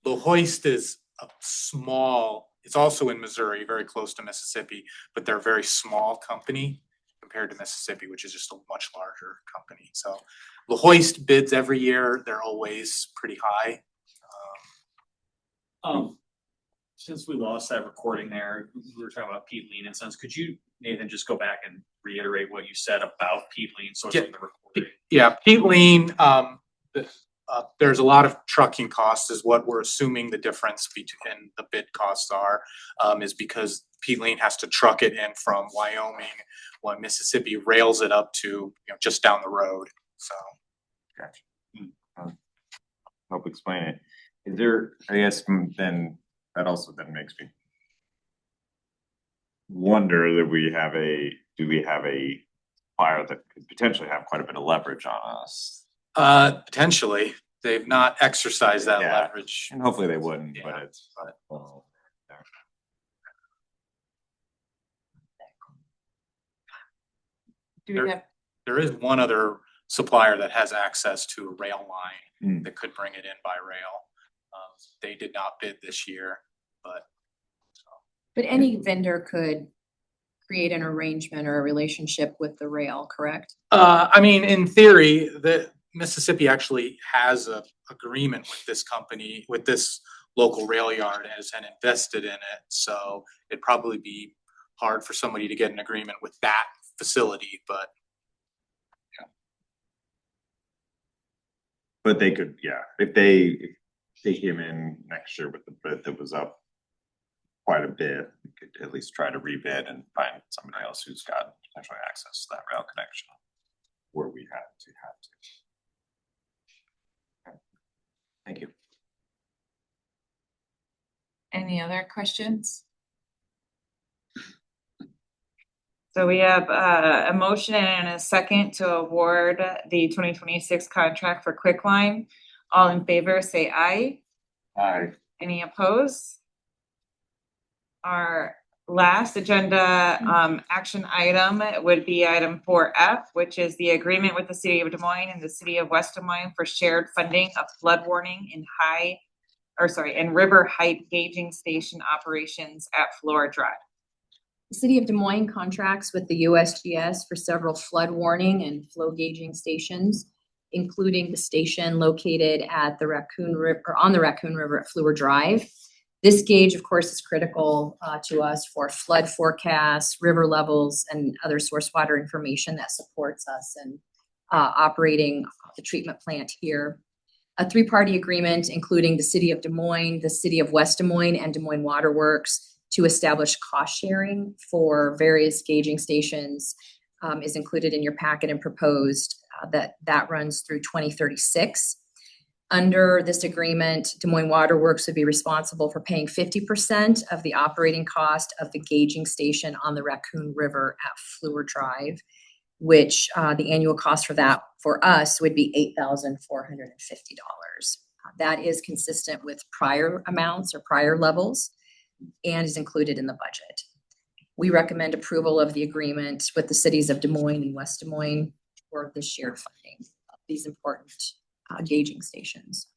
the Hoist is a small, it's also in Missouri, very close to Mississippi, but they're a very small company compared to Mississippi, which is just a much larger company. So the Hoist bids every year. They're always pretty high. Since we lost that recording there, we were talking about peat lean incidents. Could you, Nathan, just go back and reiterate what you said about peat lean source of the recording? Yeah, peat lean, there's a lot of trucking costs is what we're assuming the difference between the bid costs are, is because peat lean has to truck it in from Wyoming while Mississippi rails it up to, just down the road. So. Gotcha. Help explain it. Is there, I guess, then that also then makes me wonder that do we have a supplier that could potentially have quite a bit of leverage on us? Potentially. They've not exercised that leverage. And hopefully they wouldn't, Yeah. but it's well, There is one other supplier that has access to a rail line that could bring it in by rail. They did not bid this year, but. But any vendor could create an arrangement or a relationship with the rail, correct? I mean, in theory, the Mississippi actually has a agreement with this company, with this local rail yard, and invested in it. So it'd probably be hard for somebody to get an agreement with that facility, but. But they could, if they came in next year with the bid that was up quite a bit, we could at least try to rebid and find somebody else who's got potentially access to that rail connection where we had to have to. Okay. Thank you. Any other questions? So we have a motion and a second to award the 2026 contract for Quicklime. All in favor, say aye. Aye. Any opposed? Our last agenda action item would be item 4F, which is the agreement with the city of Des Moines and the city of West Des Moines for shared funding of flood warning in river height gauging station operations at Flora Drive. The city of Des Moines contracts with the USGS for several flood warning and flow gauging stations, including the station located at the Raccoon River, or on the Raccoon River at Fleur Drive. This gauge, of course, is critical to us for flood forecasts, river levels, and other source water information that supports us in operating the treatment plant here. A three-party agreement, including the city of Des Moines, the city of West Des Moines, and Des Moines Water Works, to establish cost sharing for various gauging stations is included in your packet and proposed that runs through 2036. Under this agreement, Des Moines Water Works would be responsible for paying 50% of the operating cost of the gauging station on the Raccoon River at Fleur Drive, which the annual cost for that for us would be $8,450. That is consistent with prior amounts or prior levels and is included in the budget. We recommend approval of the agreement with the cities of Des Moines and West Des Moines for the shared funding of these important gauging stations.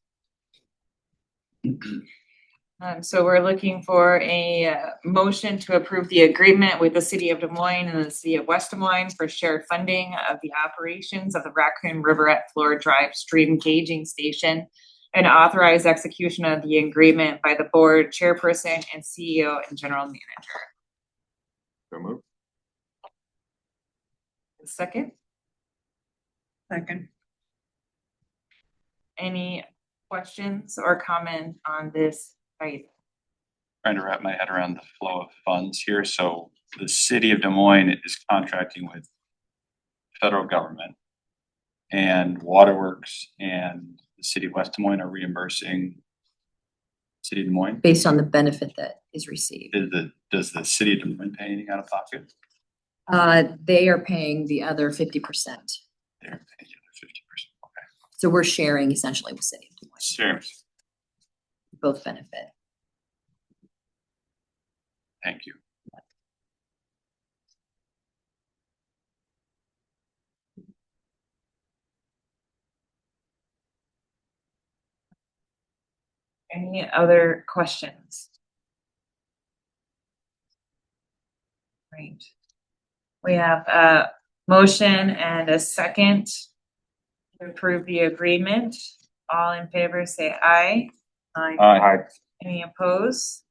So we're looking for a motion to approve the agreement with the city of Des Moines and the city of West Des Moines for shared funding of the operations of the Raccoon River at Flora Drive stream gauging station, and authorize execution of the agreement by the board chairperson and CEO and general manager. So moved. Second. Any questions or comment on this item? Trying to wrap my head around the flow of funds here. So the city of Des Moines is contracting with federal government, and Waterworks and the city of West Des Moines are reimbursing city of Des Moines Based on the benefit that is received. Does the city of Des Moines pay anything out of pocket? They are paying the other 50%. They're paying the other 50%. Okay. So we're sharing essentially with city of Des Moines. Sure. Both benefit. Thank you. Any other questions? Great. We have a motion and a second to approve the agreement. All in favor, say aye. Aye. Any opposed?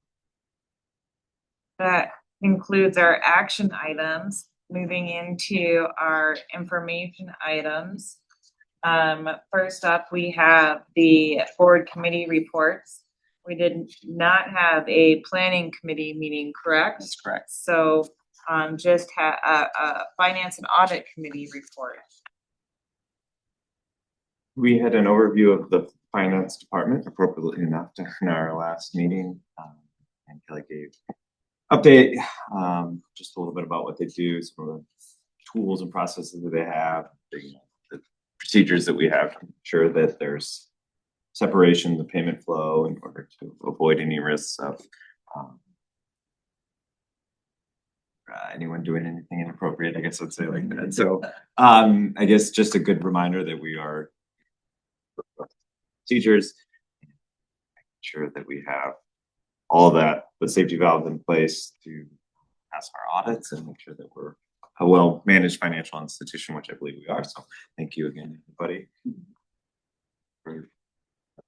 That concludes our action items. Moving into our information items. First up, we have the board committee reports. We did not have a planning committee meeting, correct? That's correct. So, just a finance and audit committee report. We had an overview of the finance department appropriately enough in our last meeting. And Kelly gave update, just a little bit about what they do, some of the tools and processes that they have, the procedures that we have to ensure that there's separation, the payment flow in order to avoid any risks of anyone doing anything inappropriate, I guess I'd say like that. So I guess just a good reminder that we are procedures, making sure that we have all that, the safety valves in place to pass our audits and make sure that we're a well-managed financial institution, which I believe we are. So thank you again, everybody, for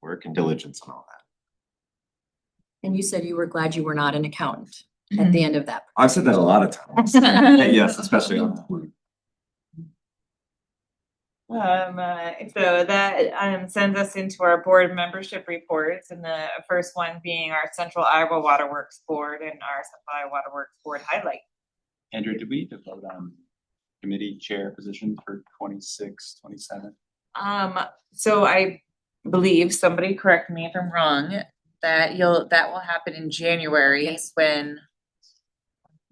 work and diligence and all that. And you said you were glad you were not an accountant at the end of that. I've said that a lot of times. Yes, especially on that one. So that sends us into our board membership reports, and the first one being our Central Iowa Waterworks Board and our Central Iowa Waterworks Board highlight. Andrew, did we vote on committee chair position for 26, 27? So I believe, somebody correct me if I'm wrong, that will happen in January. Yes. When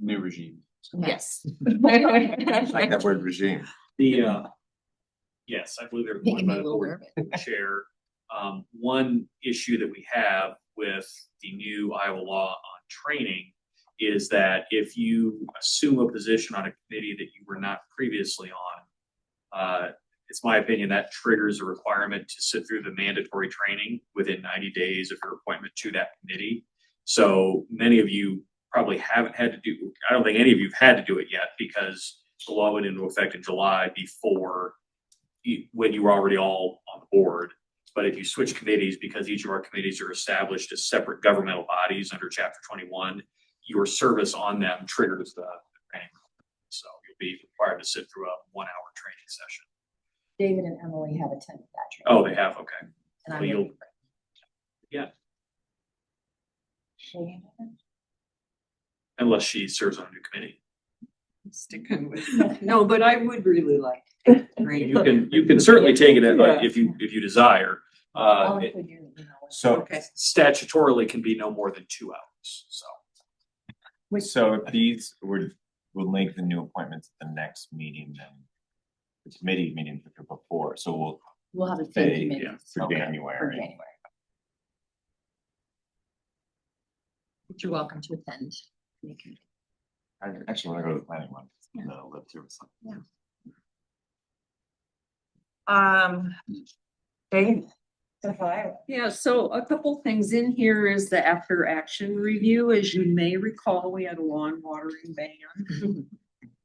New regime. yes. I like that word regime. Yes, I believe they're Making appointed me by a the little board nervous. chair. One issue that we have with the new Iowa law on training is that if you assume a position on a committee that you were not previously on, it's my opinion that triggers a requirement to sit through the mandatory training within 90 days of your appointment to that committee. So many of you probably haven't had to do, I don't think any of you have had to do it yet because the law went into effect in July before when you were already all on the board. But if you switch committees, because each of our committees are established as separate governmental bodies under Chapter 21, your service on them triggers the training. So you'll be required to sit through a 1-hour training session. David and Emily have attended that training. Oh, they have, okay. And I'm well, you'll- waiting for Yeah, Shane? unless she serves on a new committee. Sticking with, no, but I would really like. Great. You can certainly take it Yeah. if you desire. I'll It include your email. So, Okay. statutorily can be no more than 2 hours, so. so if these would, we'll make the new appointments at the next meeting, then the committee meeting before, so We'll have a Say, thing committee. yeah, for Okay, January. For January. But you're welcome to attend. I actually wanna go to the planning one, and then I'll live through some. Dave? Yeah, so a couple things in here is the after action review. As you may recall, we had a lawn watering ban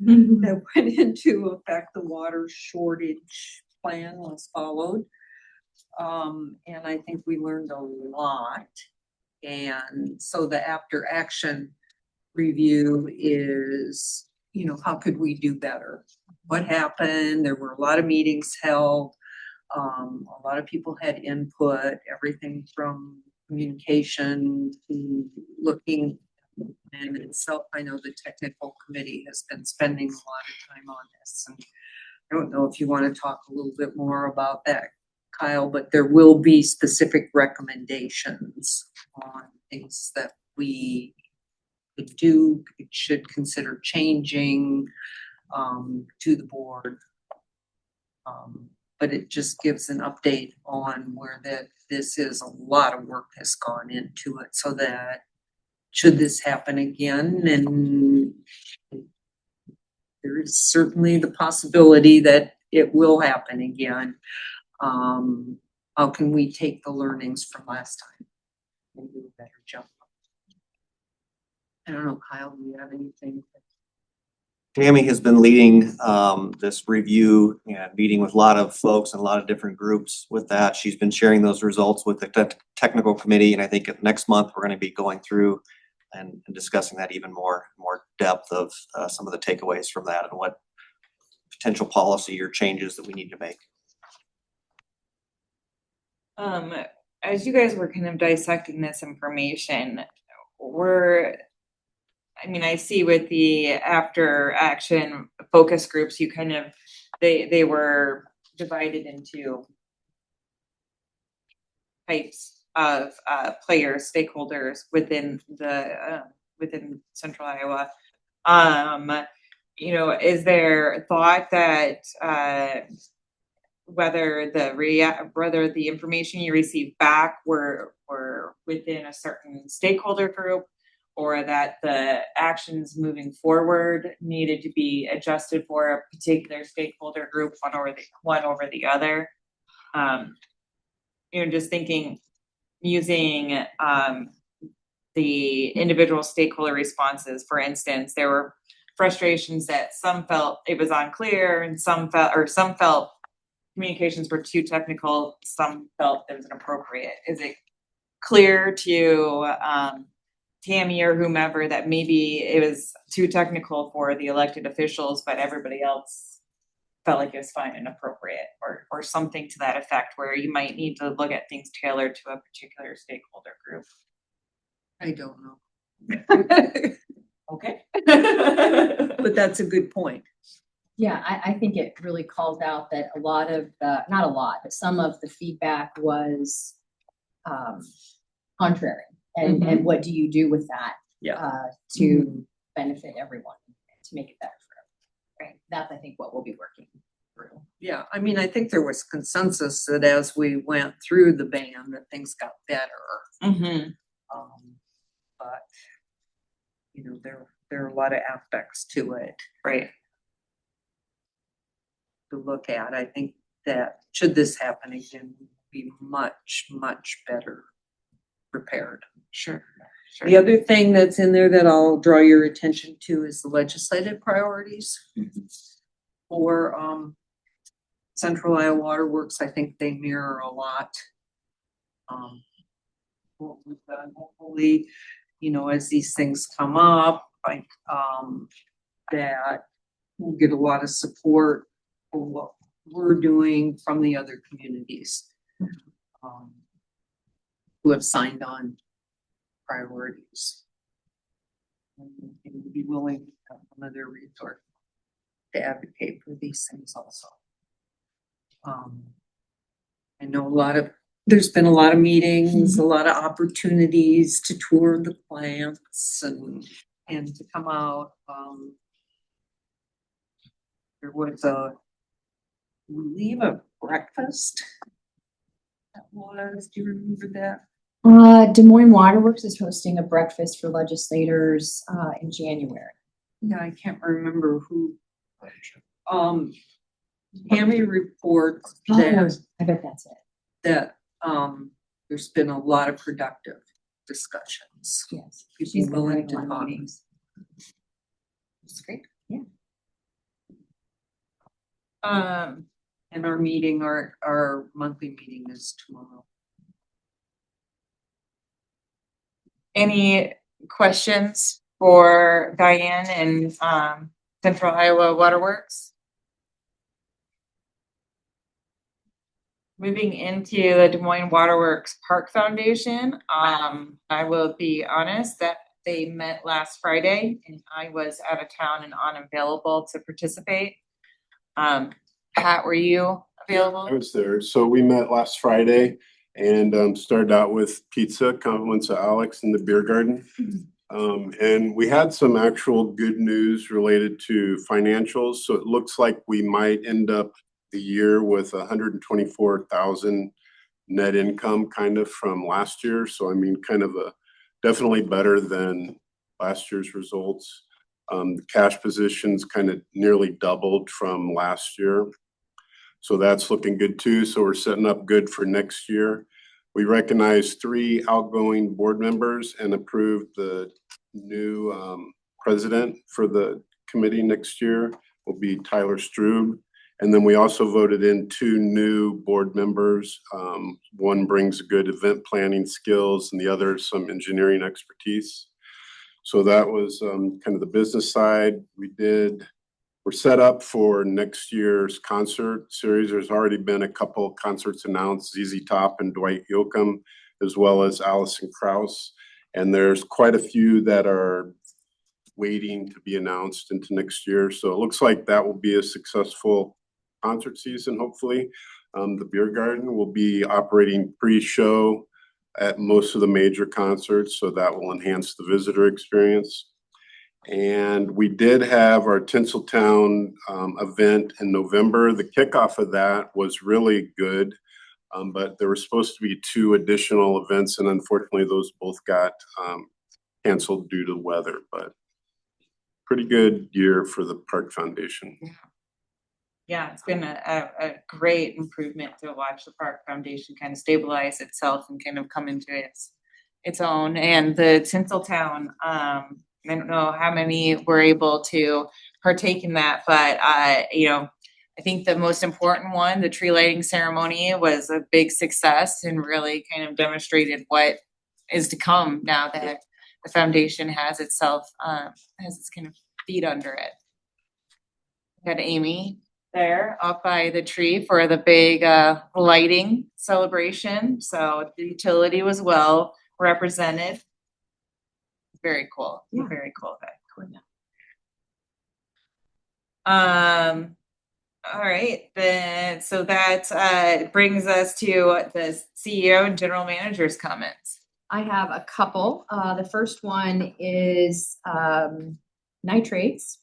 that went into effect. The water shortage plan was followed. And I think we learned a lot. And so the after action review is, how could we do better? What happened? There were a lot of meetings held. A lot of people had input, everything from communication to looking. And itself, I know the technical committee has been spending a lot of time on this. And I don't know if you want to talk a little bit more about that, Kyle, but there will be specific recommendations on things that we could do, should consider changing to the board. But it just gives an update on where this is, a lot of work has gone into it, so that should this happen again, and there is certainly the possibility that it will happen again. How can we take the learnings from last time job. I don't know, Kyle, do you have anything? Tammy has been leading this review and meeting with a lot of folks and a lot of different groups with that. She's been sharing those results with the technical committee, and I think next month we're gonna be going through and discussing that even more depth of some of the takeaways from that and what potential policy or changes that we need to make. As you guys were kind of dissecting this information, I see with the after action focus groups, you kind of, they were divided into types of players, stakeholders within within Central Iowa. Is there thought that whether the information you received back were within a certain stakeholder group, or that the actions moving forward needed to be adjusted for a particular stakeholder group, one over the other? Just thinking, using the individual stakeholder responses. For instance, there were frustrations that some felt it was unclear, and some felt communications were too technical, some felt it was inappropriate. Is it clear to Tammy or whomever that maybe it was too technical for the elected officials, but everybody else felt like it was fine and appropriate, or something to that effect, where you might need to look at things tailored to a particular stakeholder group? I don't know. Okay. But that's a good point. Yeah, I think it really called out that a lot of not a lot, but some of the feedback was contrary. And what do you do with that? To benefit everyone, to make it better for everyone. Right. That's, I think, what we'll be working through. Yeah, I mean, I think there was consensus that as we went through the ban, that things got better. But there are a lot of aspects to it, Right. to look at. I think that should this happen again, we'll be much, much better prepared. Sure. The other thing that's in there that I'll draw your attention to is the legislative priorities for Central Iowa Water Works. I think they mirror a lot what we've done. Hopefully, as these things come up, that we'll get a lot of support for what we're doing from the other communities who have signed on priorities. And be willing to have one of their resources to advocate for these things also. I know there's been a lot of meetings, a lot of opportunities to tour the plants and to come out. There was a breakfast. Do you remember that? Des Moines Waterworks is hosting a breakfast for legislators in January. Yeah, I can't remember who. Tammy reports that I bet that's it. that there's been a lot of productive discussions. Yes, People she's been willing having to a lot of talk. meetings. It's great. Yeah. And our meeting, our monthly meeting is tomorrow. Any questions for Diane and Central Iowa Waterworks? Moving into the Des Moines Waterworks Park Foundation, I will be honest that they met last Friday and I was out of town and unavailable to participate. Pat, were you available? I was there. So we met last Friday and started out with pizza, compliments of Alex in the beer garden. And we had some actual good news related to financials. So it looks like we might end up the year with 124,000 net income kind of from last year. So I mean, kind of definitely better than last year's results. The cash positions kind of nearly doubled from last year. So that's looking good too. So we're setting up good for next year. We recognized 3 outgoing board members and approved the new president for the committee next year will be Tyler Strube. And then we also voted in 2 new board members. One brings good event planning skills and the other some engineering expertise. So that was kind of the business side. We're set up for next year's concert series. There's already been a couple of concerts announced, ZZ Top and Dwight Yoakam, as well as Alison Krauss. And there's quite a few that are waiting to be announced into next year. So it looks like that will be a successful concert season, hopefully. The Beer Garden will be operating pre-show at most of the major concerts, so that will enhance the visitor experience. And we did have our Tinseltown event in November. The kickoff of that was really good, but there were supposed to be 2 additional events, and unfortunately, those both got canceled due to weather. But pretty good year for the Park Foundation. Yeah, it's been a great improvement to watch the Park Foundation kind of stabilize itself and kind of come into its own. And the Tinseltown, I don't know how many were able to partake in that, but you know, I think the most important one, the tree lighting ceremony, was a big success and really kind of demonstrated what is to come now that the foundation has itself has its kind of feet under it. Got Amy there up by the tree for the big lighting celebration. So the utility was well represented. Very cool. Yeah. Very cool. All right, then so that brings us to the CEO and general manager's comments. I have a couple. The first one is nitrates.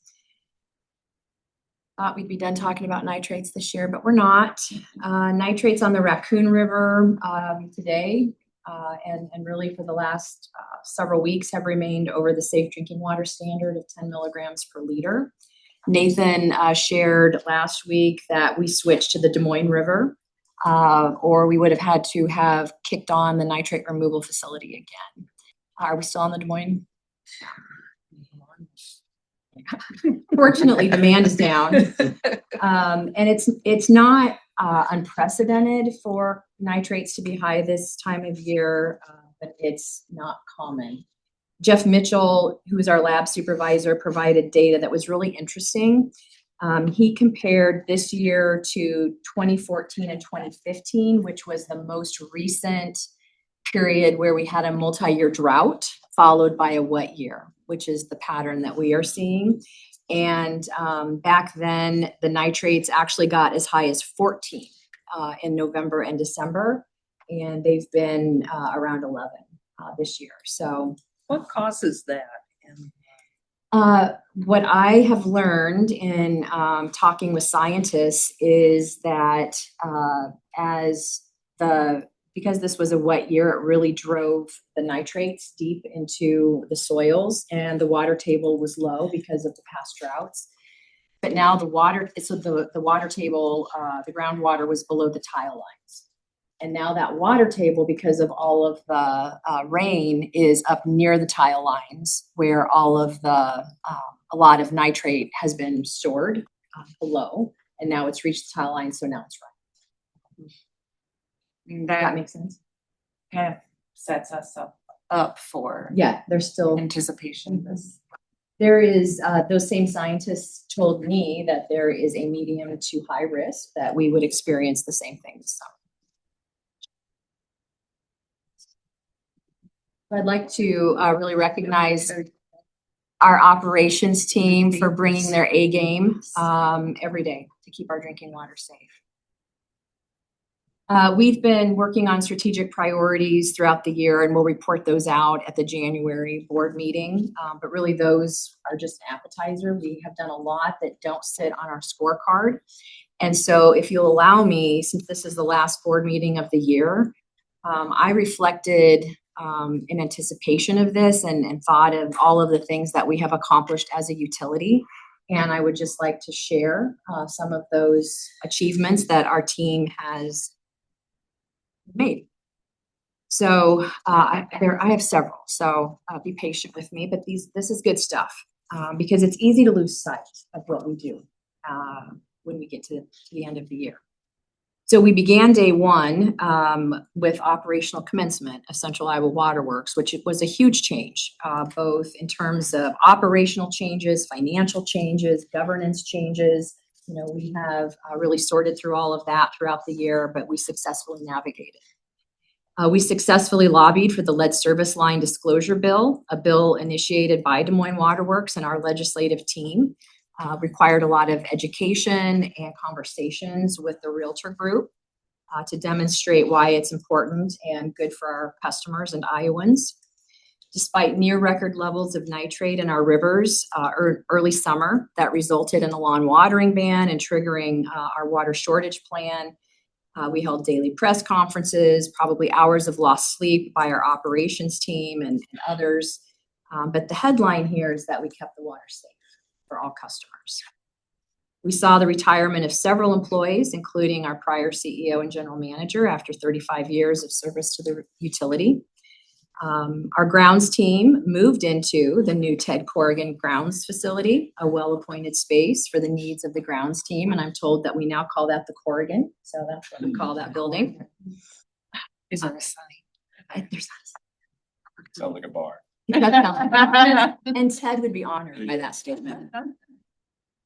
Thought we'd be done talking about nitrates this year, but we're not. Nitrates on the Raccoon River today and really for the last several weeks have remained over the safe drinking water standard of 10 milligrams per liter. Nathan shared last week that we switched to the Des Moines River, or we would have had to have kicked on the nitrate removal facility again. Are we still on the Des Moines? Fortunately, demand is down. And it's not unprecedented for nitrates to be high this time of year, but it's not common. Jeff Mitchell, who is our lab supervisor, provided data that was really interesting. He compared this year to 2014 and 2015, which was the most recent period where we had a multi-year drought followed by a wet year, which is the pattern that we are seeing. And back then, the nitrates actually got as high as 14 in November and December, and they've been around 11 this year. So What causes that? what I have learned in talking with scientists is that because this was a wet year, it really drove the nitrates deep into the soils, and the water table was low because of the past droughts. But now the water table, the groundwater was below the tile lines. And now that water table, because of all of the rain, is up near the tile lines where all of a lot of nitrate has been stored below. And now it's reached the tile line, so now it's running. That makes sense? Kind of sets us up for Yeah, there's still anticipation of this. There is, those same scientists told me that there is a medium to high risk that we would experience the same thing this summer. I'd like to really recognize our operations team for bringing their A game every day to keep our drinking water safe. We've been working on strategic priorities throughout the year, and we'll report those out at the January board meeting. But really, those are just an appetizer. We have done a lot that don't sit on our scorecard. And so if you'll allow me, since this is the last board meeting of the year, I reflected in anticipation of this and thought of all of the things that we have accomplished as a utility. And I would just like to share some of those achievements that our team has made. So I have several, so be patient with me, but this is good stuff. Because it's easy to lose sight of what we do when we get to the end of the year. So we began day one with operational commencement of Central Iowa Waterworks, which was a huge change, both in terms of operational changes, financial changes, governance changes. You know, we have really sorted through all of that throughout the year, but we successfully navigated. We successfully lobbied for the lead service line disclosure bill, a bill initiated by Des Moines Waterworks and our legislative team. Required a lot of education and conversations with the Realtor group to demonstrate why it's important and good for our customers and Iowans. Despite near record levels of nitrate in our rivers early summer, that resulted in a lawn watering ban and triggering our water shortage plan. We held daily press conferences, probably hours of lost sleep by our operations team and others. But the headline here is that we kept the water safe for all customers. We saw the retirement of several employees, including our prior CEO and general manager, after 35 years of service to the utility. Our grounds team moved into the new Ted Corrigan grounds facility, a well-appointed space for the needs of the grounds team. And I'm told that we now call that the Corrigan. So that's what we call that building. Is there a sign? There's Sounds like a bar. and Ted would be honored by that statement.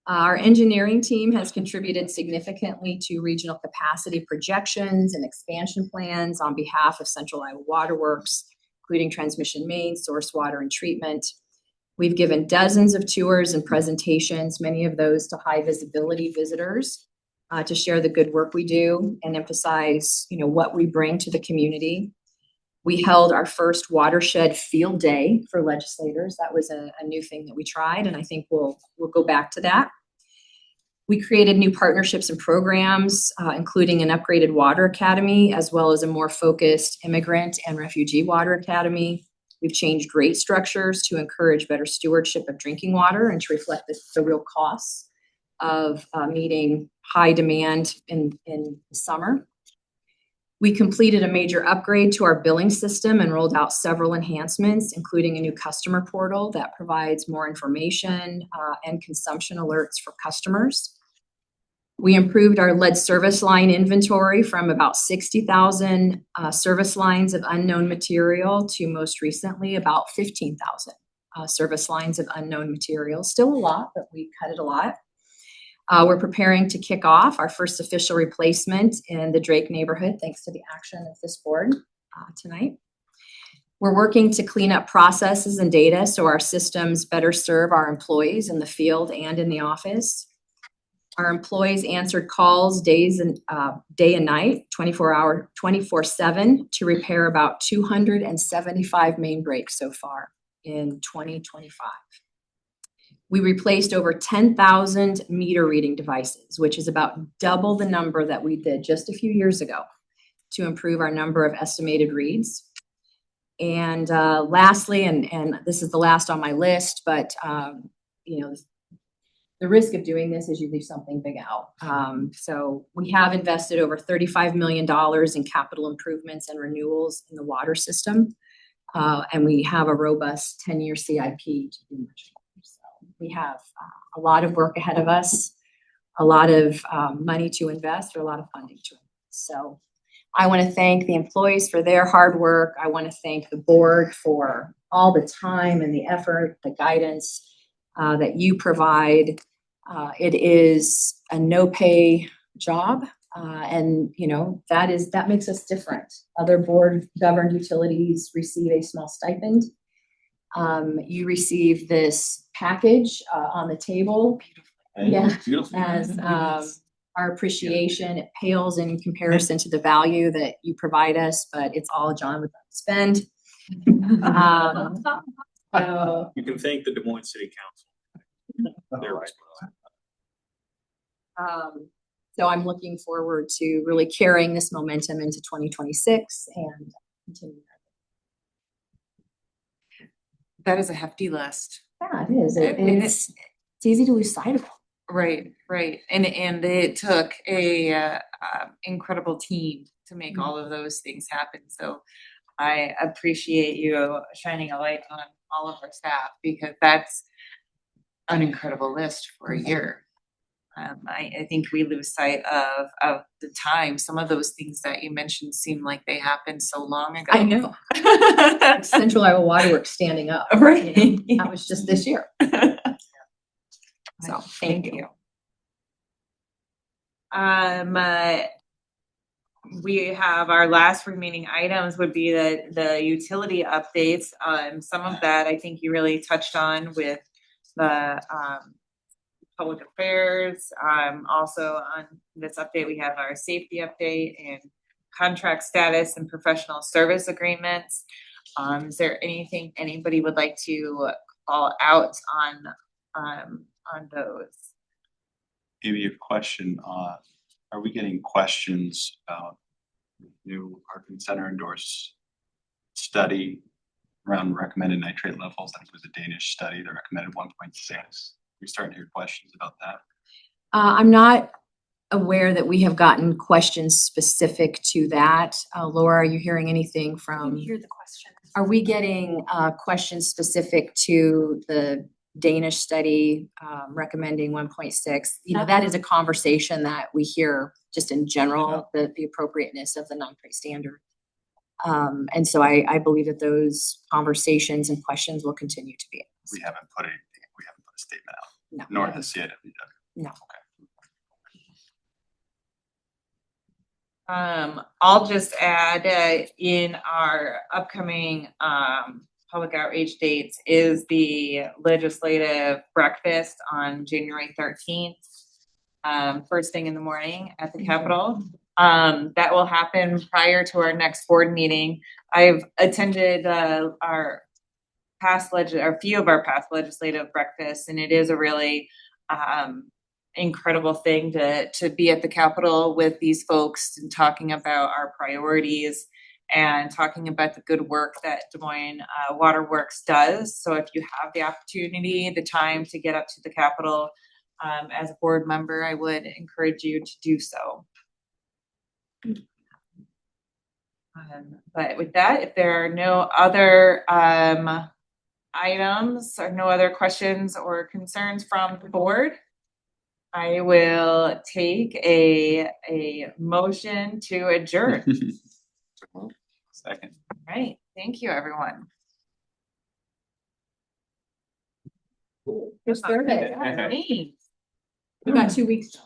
Our engineering team has contributed significantly to regional capacity projections and expansion plans on behalf of Central Iowa Waterworks, including transmission mains, source water, and treatment. We've given dozens of tours and presentations, many of those to high visibility visitors, to share the good work we do and emphasize, you know, what we bring to the community. We held our first watershed field day for legislators. That was a new thing that we tried, and I think we'll go back to that. We created new partnerships and programs, including an upgraded water academy, as well as a more focused immigrant and refugee water academy. We've changed rate structures to encourage better stewardship of drinking water and to reflect the real costs of meeting high demand in the summer. We completed a major upgrade to our billing system and rolled out several enhancements, including a new customer portal that provides more information and consumption alerts for customers. We improved our lead service line inventory from about 60,000 service lines of unknown material to most recently about 15,000 service lines of unknown material. Still a lot, but we cut it a lot. We're preparing to kick off our first official replacement in the Drake neighborhood, thanks to the action of this board tonight. We're working to clean up processes and data so our systems better serve our employees in the field and in the office. Our employees answered calls day and night, 24/7 to repair about 275 main breaks so far in 2025. We replaced over 10,000 meter reading devices, which is about double the number that we did just a few years ago to improve our number of estimated reads. And lastly, and this is the last on my list, but you know, the risk of doing this is you leave something big out. So we have invested over $35 million in capital improvements and renewals in the water system. And we have a robust 10-year CIP to do much more. So we have a lot of work ahead of us, a lot of money to invest, or a lot of funding to invest. So I want to thank the employees for their hard work. I want to thank the board for all the time and the effort, the guidance that you provide. It is a no-pay job, and you know that makes us different. Other board-governed utilities receive a small stipend. You receive this package on the table. Beautiful. As our appreciation, it pales in comparison to the value that you provide us, but it's all John would like to spend. So You can thank the Des Moines City Council. They're so I'm looking forward to really carrying this momentum into 2026 and continuing. That is a hefty list. Yeah, it is. It's easy to lose sight of it. Right. And it took a incredible team to make all of those things happen. So I appreciate you shining a light on all of our staff because that's an incredible list for a year. I think we lose sight of the time. Some of those things that you mentioned seem like they happened so long ago. I know. Central Iowa Water Works standing up. Right. You know, that was just this year. So, thank you. We have our last remaining items would be the utility updates. Some of that I think you really touched on with the public affairs. Also on this update, we have our safety update and contract status and professional service agreements. Is there anything anybody would like to call out on those? Maybe a question, are we getting questions about new Parkland Center endorsed study around recommended nitrate levels? I think it was a Danish study that recommended 1.6. We're starting to hear questions about that. I'm not aware that we have gotten questions specific to that. Laura, are you hearing anything from? Hear the question. Are we getting questions specific to the Danish study recommending 1.6? You know, that is a conversation that we hear just in general, the appropriateness of the nitrate standard. And so I believe that those conversations and questions will continue to be. We haven't put a statement out, No. nor has CIW. No. I'll just add in our upcoming public outreach dates is the legislative breakfast on January 13th. First thing in the morning at the Capitol. That will happen prior to our next board meeting. I've attended a few of our past legislative breakfasts, and it is a really incredible thing to be at the Capitol with these folks and talking about our priorities and talking about the good work that Des Moines Water Works does. So if you have the opportunity, the time to get up to the Capitol as a board member, I would encourage you to do so. But with that, if there are no other items or no other questions or concerns from the board, I will take a motion to adjourn. Second. All right, thank you, everyone. Good survey. Thanks. We got 2 weeks.